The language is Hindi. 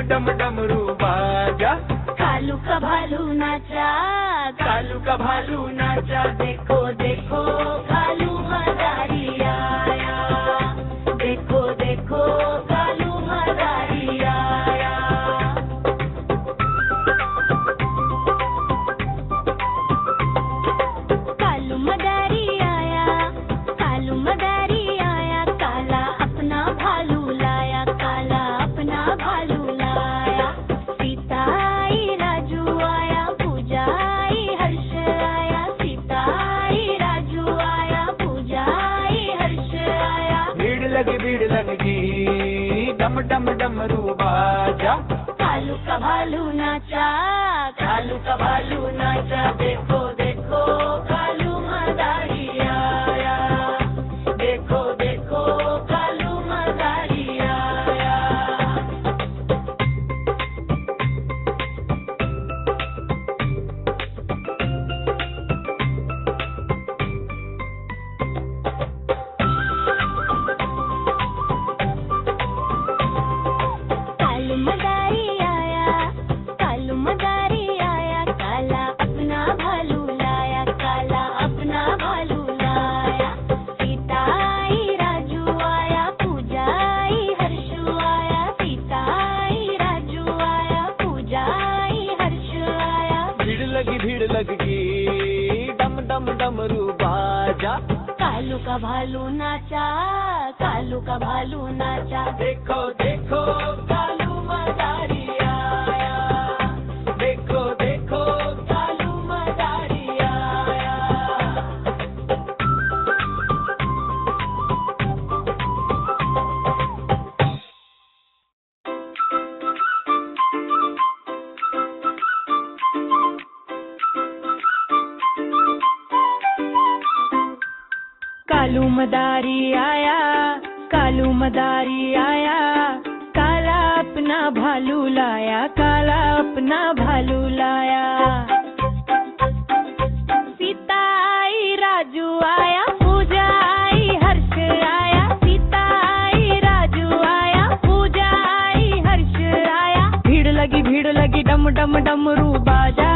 डम डमरू बाजा। कालू का भालू नाचा, कालू का भालू नाचा, देखो देखो कालू मदारी आया, देखो देखो कालू मदारी आया। कालू मदारी आया, कालू मदारी आया, काला अपना भालू लाया, काला अपना भालू लाया। सीता आई राजू आया, पूजा आई हर्ष आया, सीता आई राजू आया, पूजा आई हर्ष आया। भीड़ लगी डम डम डमरू बाजा। कालू का भालू नाचा, कालू का भालू नाचा, देखो देखो कालू मदारी आया, देखो देखो कालू मदारी आया। कालू मदारी आया, कालू मदारी आया, काला अपना भालू लाया, काला अपना भालू लाया। सीता आई राजू आया, पूजा आई हर्ष आया, सीता आई राजू आया, पूजा आई हर्ष आया। भीड़ लगी डम डम डमरू बाजा। कालू का भालू नाचा, कालू का भालू नाचा, देखो देखो कालू मदारी आया, देखो देखो कालू मदारी आया। कालू मदारी आया, कालू मदारी आया, काला अपना भालू लाया, काला अपना भालू लाया। सीता आई राजू आया, पूजा आई हर्ष आया, सीता आई राजू आया, पूजा आई हर्ष आया। भीड़ लगी डम डम डमरू बाजा।